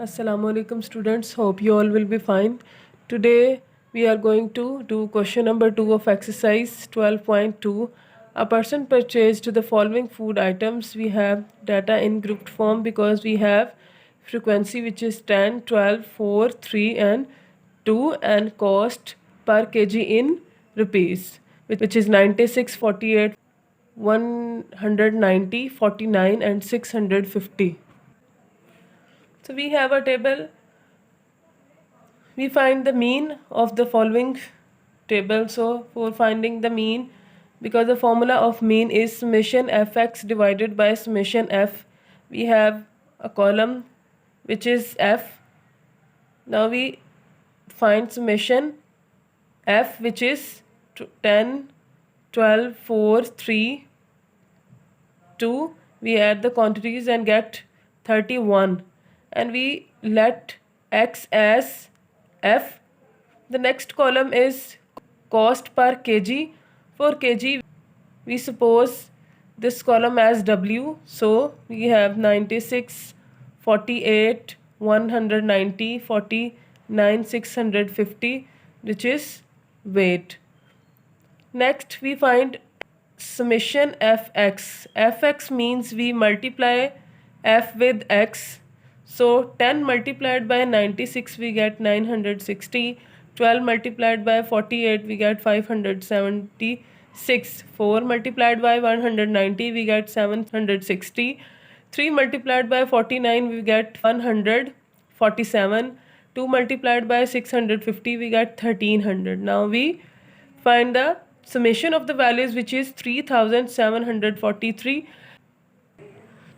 Assalamu alaikum students, hope you all will be fine. Today we are going to do question number 2 of exercise 12.2. A person purchased the following food items. We have data in grouped form because we have frequency which is 10, 12, 4, 3 and 2 and cost per kg in rupees which is 96, 48, 190, 49 and 650. So we have a table. We find the mean of the following table. So for finding the mean, because the formula of mean is summation fx divided by summation f, we have a column which is f. Now we find summation f which is 10, 12, 4, 3, 2. We add the quantities and get 31 and we let x as f. The next column is cost per kg. For kg we suppose this column as w, so we have 96, 48, 190, 49, 650 which is weight. Next we find summation fx. Fx means we multiply f with x. So 10 multiplied by 96 we get 960. 12 multiplied by 48 we get 576. 4 multiplied by 190 we get 760. 3 multiplied by 49 we get 147. 2 multiplied by 650 we get 1300. Now we find the summation of the values which is 3743.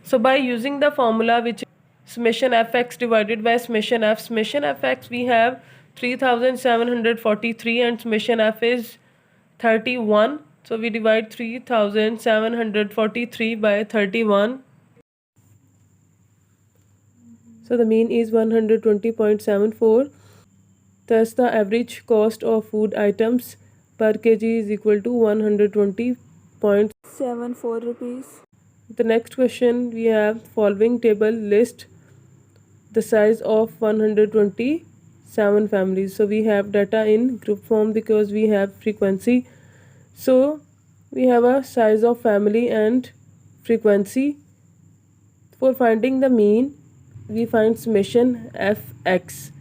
So by using the formula which is summation fx divided by summation fx we have 3743 and summation f is 31. So we divide 3743 by 31. So the mean is 120.74. Thus the average cost of food items per kg is equal to 120.74 rupees. The next question we have following table list the size of 127 families. So we have data in group form because we have frequency. So we have a size of family and frequency. For finding the mean we find summation fx.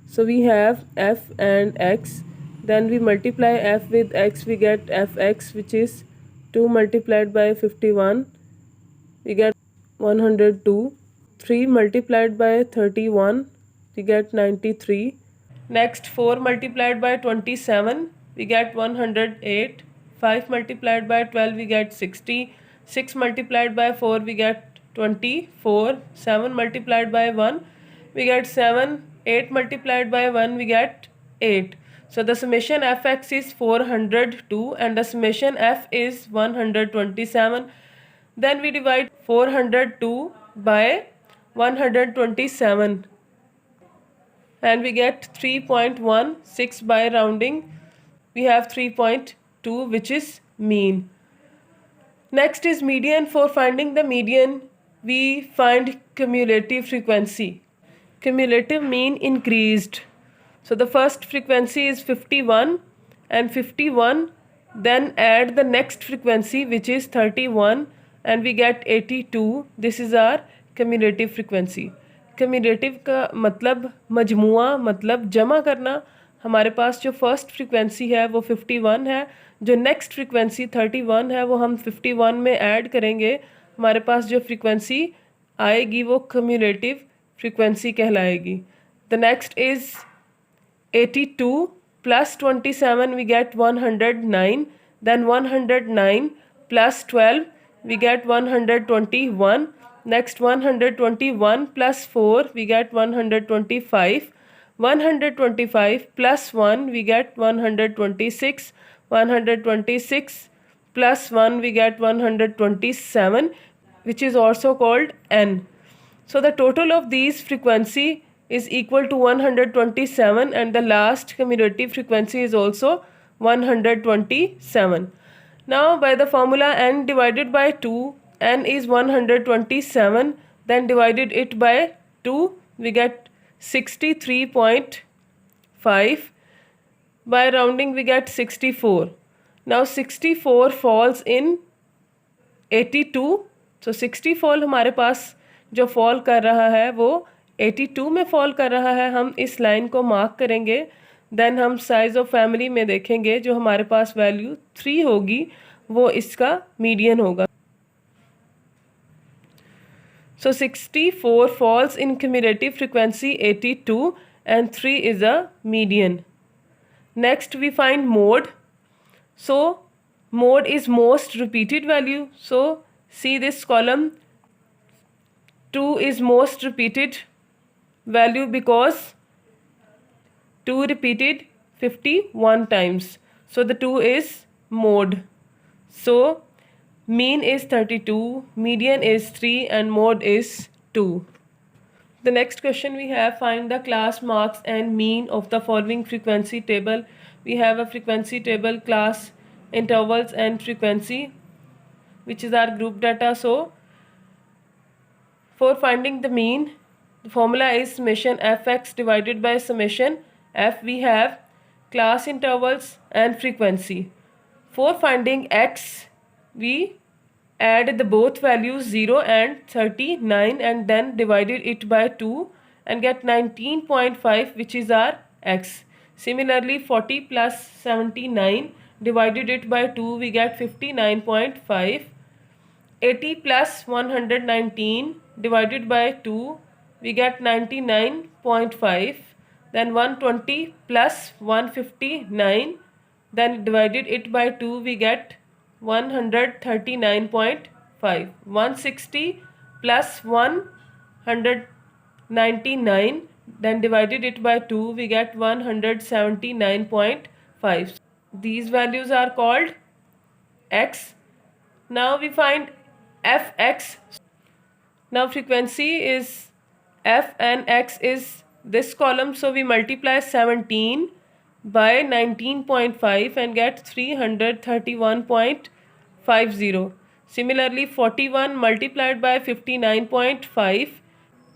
So we have f and x, then we multiply f with x, we get fx which is 2 multiplied by 51 we get 102. 3 multiplied by 31 we get 93. Next 4 multiplied by 27 we get 108. 5 multiplied by 12 we get 60. 6 multiplied by 4 we get 24. 7 multiplied by 1 we get 7. 8 multiplied by 1 we get 8. So the summation fx is 402 and the summation f is 127. Then we divide 402 by 127 and we get 3.16. By rounding we have 3.2 which is mean. Next is median. For finding the median we find cumulative frequency. Cumulative mean increased. So the first frequency is 51 and 51, then add the next frequency which is 31 and we get 82. This is our cumulative frequency. Cumulative का मतलब मजमुआ, मतलब जमा करना. हमारे पास जो first frequency है वो 51 है, जो नेक्स्ट फ्रीक्वेंसी 31 है वो हम 51 में ऐड करेंगे. हमारे पास जो फ्रीक्वेंसी आएगी वो cumulative frequency कहलाएगी. The next is 82 plus 27 we get 109. Then 109 plus 12 we get 121. Next 121 plus 4 we get 125. 125 plus 1 we get 126. 126 plus 1 we get 127, which is also called n. So the total of these frequency is equal to 127 and the last cumulative frequency is also 127. Now by the formula n divided by 2, n is 127, then divided it by 2, we get 63.5. By rounding we get 64. Now 64 falls in 82. So 64 हमारे पास जो fall कर रहा है वो 82 में fall कर रहा है. हम इस लाइन को मार्क करेंगे. देन हम साइज ऑफ फैमिली में देखेंगे, जो हमारे पास वैल्यू 3 होगी वो इसका मीडियन होगा. So 64 falls in cumulative frequency 82 and 3 is a median. Next we find mode. So mode is most repeated value. So see this column, 2 is most repeated value because 2 repeated 51 times. So the 2 is mode. So mean is 32, median is 3 and mode is 2. The next question we have, find the class marks and mean of the following frequency table. We have a frequency table, class, intervals and frequency, which is our group data. So for finding the mean, the formula is summation fx divided by summation f. We have class, intervals and frequency. For finding x, we add the both values 0 and 39 and then divided it by 2 and get 19.5, which is our x. Similarly 40 plus 79, divided it by 2, we get 59.5. 80 plus 119, divided by 2, we get 99.5. Then 120 plus 159, then divided it by 2, we get 139.5. 160 plus 199, then divided it by 2, we get 179.5. These values are called x. Now we find fx. Now frequency is f and x is this column, so we multiply 17 by 19.5 and get 331.50. Similarly 41 multiplied by 59.5,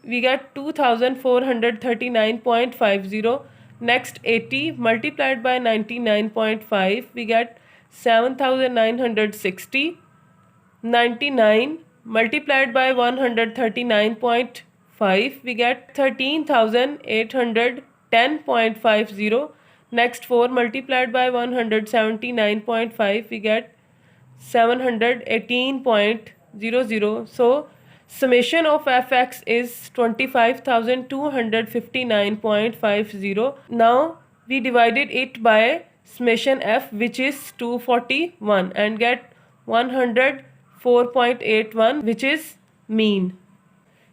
we get 2439.50. Next 80 multiplied by 99.5, we get 7960. 99 multiplied by 139.5, we get 13,810.50. Next 4 multiplied by 179.5, we get 718.00. So summation of fx is 25,259.50. Now we divided it by summation f, which is 241, and get 104.81, which is mean.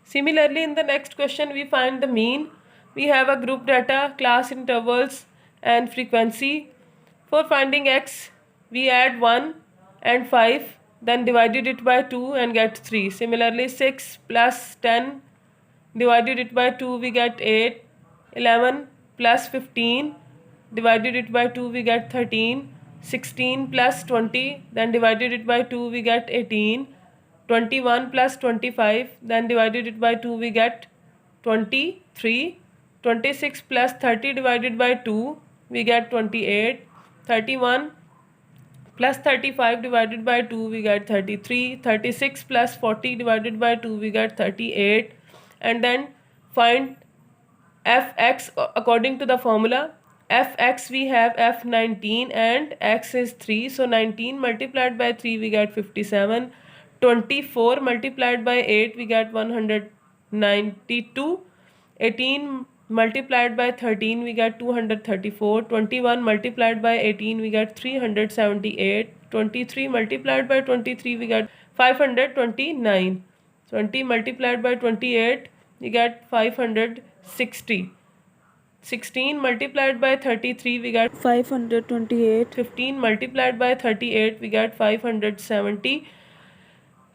Similarly, in the next question we find the mean. We have a group data, class, intervals and frequency. For finding x, we add 1 and 5, then divided it by 2 and get 3. Similarly 6 plus 10, divided it by 2, we get 8. 11 plus 15, divided it by 2, we get 13. 16 plus 20, then divided it by 2, we get 18. 21 plus 25, then divided it by 2, we get 23. 26 plus 30 divided by 2, we get 28. 31 plus 35 divided by 2, we get 33. 36 plus 40 divided by 2, we get 38. And then find fx according to the formula. Fx, we have f19 and x is 3. So 19 multiplied by 3, we get 57. 24 multiplied by 8, we get 192. 18 multiplied by 13, we get 234. 21 multiplied by 18, we get 378. 23 multiplied by 23, we get 529. 20 multiplied by 28, we get 560. 16 multiplied by 33, we get 528. 15 multiplied by 38, we get 570.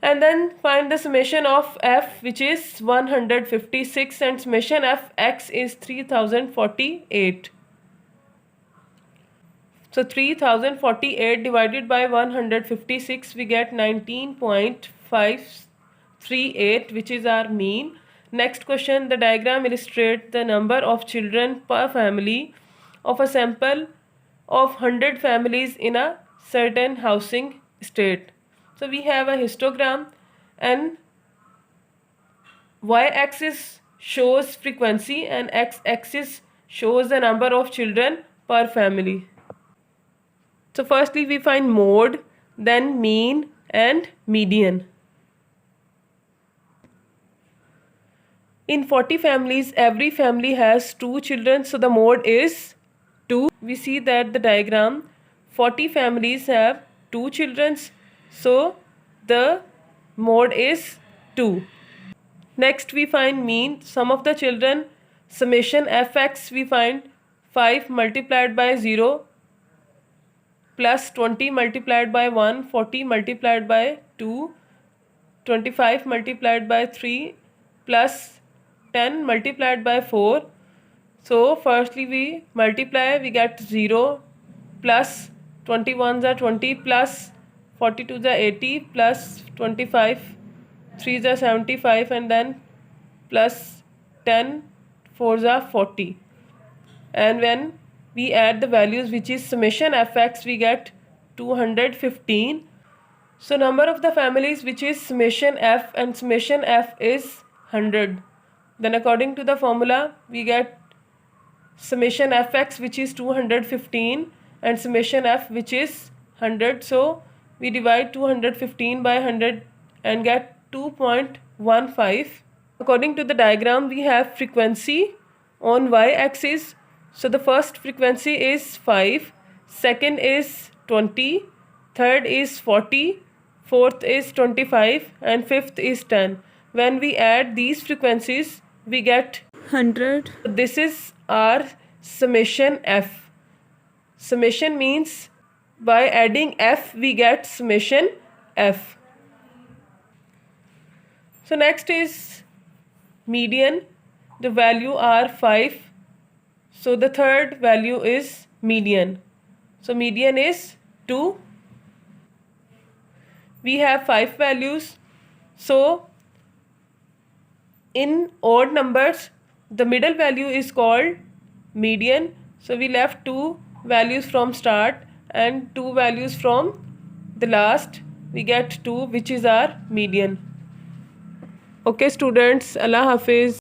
And then find the summation of f, which is 156, and summation fx is 3048. So 3048 divided by 156, we get 19.538, which is our mean. Next question, the diagram illustrates the number of children per family of a sample of 100 families in a certain housing state. So we have a histogram, and y-axis shows frequency and x-axis shows the number of children per family. So firstly we find mode, then mean and median. In 40 families, every family has 2 children, so the mode is 2. We see that the diagram, 40 families have 2 children, so the mode is 2. Next we find mean, sum of the children, summation fx we find 5 multiplied by 0 plus 20 multiplied by 1, 40 multiplied by 2, 25 multiplied by 3 plus 10 multiplied by 4. So firstly we multiply, we get 0 plus 21s are 20 plus 42s are 80 plus 25 3s are 75 and then plus 10 4s are 40. And when we add the values, which is summation fx, we get 215. So number of the families, which is summation f, and summation f is 100. Then according to the formula we get summation fx, which is 215, and summation f, which is 100. So we divide 215 by 100 and get 2.15. According to the diagram, we have frequency on y-axis. So the first frequency is 5, second is 20, third is 40, fourth is 25, and fifth is 10. When we add these frequencies, we get 100. This is our summation f. Summation means by adding f we get summation f. So next is median. The value are 5. So the third value is median. So median is 2. We have 5 values. So in odd numbers, the middle value is called median. So we left 2 values from start and 2 values from the last. We get 2, which is our median. Okay students, Allah Hafiz.